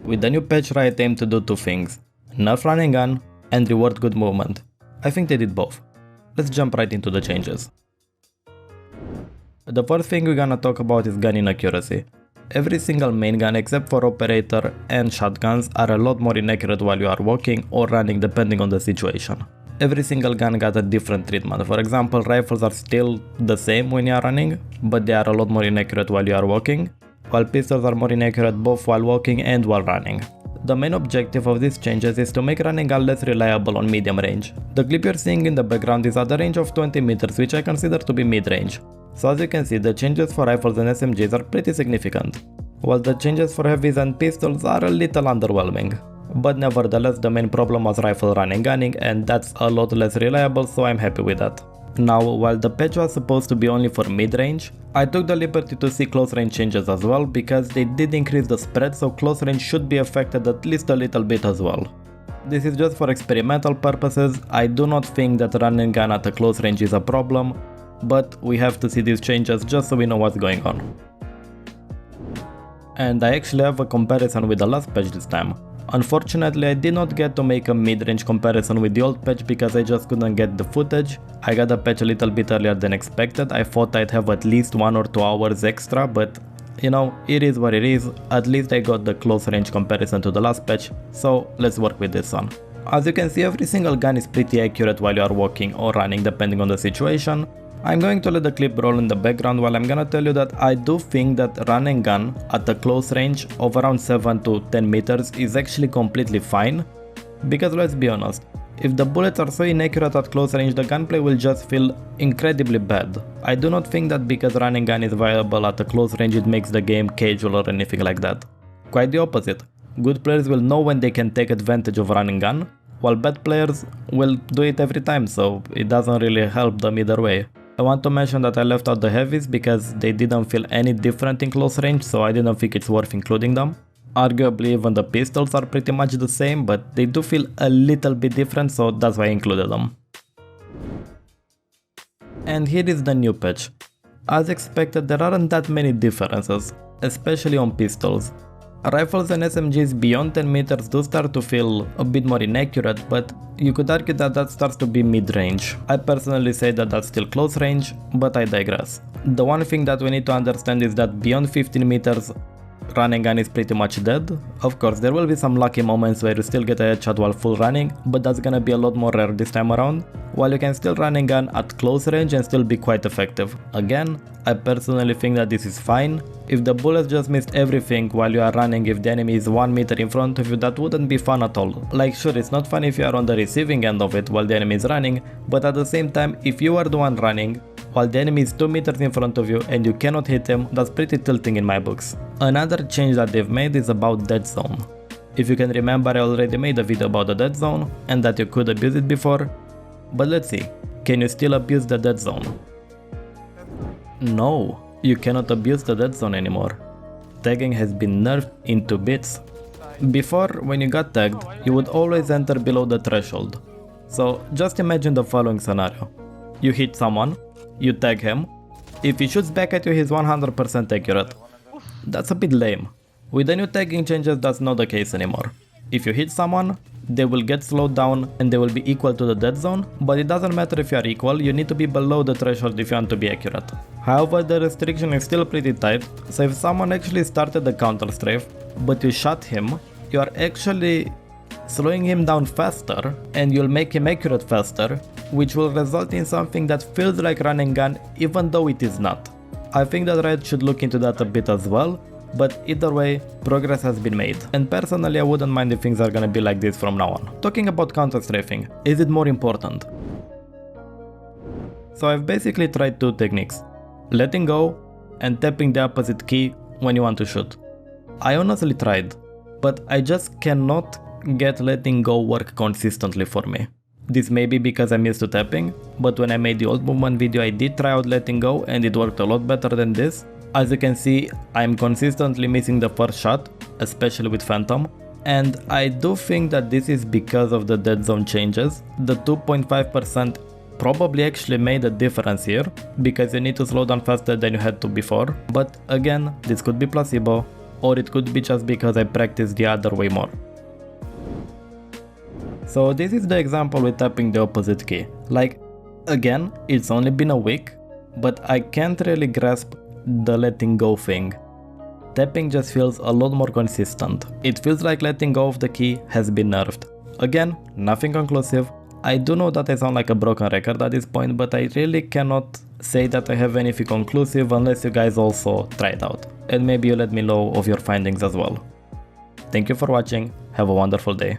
With the new patch, Riot aimed to do two things: nerf running gun and reward good movement. I think they did both. Let's jump right into the changes. The first thing we're gonna talk about is gun inaccuracy. Every single main gun except for operator and shotguns are a lot more inaccurate while you are walking or running depending on the situation. Every single gun got a different treatment. For example, rifles are still the same when you are running, but they are a lot more inaccurate while you are walking, while pistols are more inaccurate both while walking and while running. The main objective of these changes is to make running gun less reliable on medium range. The clip you're seeing in the background is at a range of 20 meters, which I consider to be mid-range. So as you can see, the changes for rifles and SMGs are pretty significant, while the changes for heavies and pistols are a little underwhelming. But nevertheless, the main problem was rifle running gunning, and that's a lot less reliable, so I'm happy with that. Now, while the patch was supposed to be only for mid-range, I took the liberty to see close range changes as well, because they did increase the spread, so close range should be affected at least a little bit as well. This is just for experimental purposes. I do not think that running gun at a close range is a problem, but we have to see these changes just so we know what's going on. And I actually have a comparison with the last patch this time. Unfortunately, I did not get to make a mid-range comparison with the old patch because I just couldn't get the footage. I got the patch a little bit earlier than expected. I thought I'd have at least 1 or 2 hours extra, but you know, it is what it is. At least I got the close range comparison to the last patch, so let's work with this one. As you can see, every single gun is pretty accurate while you are walking or running depending on the situation. I'm going to let the clip roll in the background while I'm gonna tell you that I do think that running gun at a close range of around 7 to 10 meters is actually completely fine, because let's be honest, if the bullets are so inaccurate at close range, the gunplay will just feel incredibly bad. I do not think that because running gun is viable at a close range it makes the game casual or anything like that. Quite the opposite. Good players will know when they can take advantage of running gun, while bad players will do it every time, so it doesn't really help them either way. I want to mention that I left out the heavies because they didn't feel any different in close range, so I didn't think it's worth including them. Arguably even the pistols are pretty much the same, but they do feel a little bit different, so that's why I included them. And here is the new patch. As expected, there aren't that many differences, especially on pistols. Rifles and SMGs beyond 10 meters do start to feel a bit more inaccurate, but you could argue that that starts to be mid-range. I personally say that that's still close range, but I digress. The one thing that we need to understand is that beyond 15 meters, running gun is pretty much dead. Of course, there will be some lucky moments where you still get a headshot while full running, but that's gonna be a lot more rare this time around, while you can still running gun at close range and still be quite effective. Again, I personally think that this is fine. If the bullets just missed everything while you are running, if the enemy is 1 meter in front of you, that wouldn't be fun at all. Like sure, it's not fun if you are on the receiving end of it while the enemy is running, but at the same time, if you are the one running, while the enemy is 2 meters in front of you and you cannot hit him, that's pretty tilting in my books. Another change that they've made is about Deadzone. If you can remember, I already made a video about the Deadzone and that you could abuse it before, but let's see, can you still abuse the Deadzone? No, you cannot abuse the Deadzone anymore. Tagging has been nerfed into bits. Before, when you got tagged, you would always enter below the threshold. So just imagine the following scenario. You hit someone, you tag him, if he shoots back at you he's 100% accurate. That's a bit lame. With the new tagging changes that's not the case anymore. If you hit someone, they will get slowed down and they will be equal to the Deadzone, but it doesn't matter if you are equal, you need to be below the threshold if you want to be accurate. However, the restriction is still pretty tight, so if someone actually started the counter strafe, but you shot him, you are actually slowing him down faster and you'll make him accurate faster, which will result in something that feels like running gun even though it is not. I think that Riot should look into that a bit as well, but either way, progress has been made, and personally I wouldn't mind if things are gonna be like this from now on. Talking about counter strafing, is it more important? So I've basically tried two techniques, letting go and tapping the opposite key when you want to shoot. I honestly tried, but I just cannot get letting go work consistently for me. This may be because I'm used to tapping, but when I made the old movement video I did try out letting go and it worked a lot better than this. As you can see, I'm consistently missing the first shot, especially with Phantom, and I do think that this is because of the Deadzone changes. The 2.5% probably actually made a difference here, because you need to slow down faster than you had to before, but again, this could be placebo. or it could be just because I practice the other way more. So this is the example with tapping the opposite key. Like, again, it's only been a week, but I can't really grasp the letting go thing. Tapping just feels a lot more consistent. It feels like letting go of the key has been nerfed. Again, nothing conclusive. I do know that I sound like a broken record at this point, but I really cannot say that I have anything conclusive unless you guys also try it out. And maybe you let me know of your findings as well. Thank you for watching, have a wonderful day.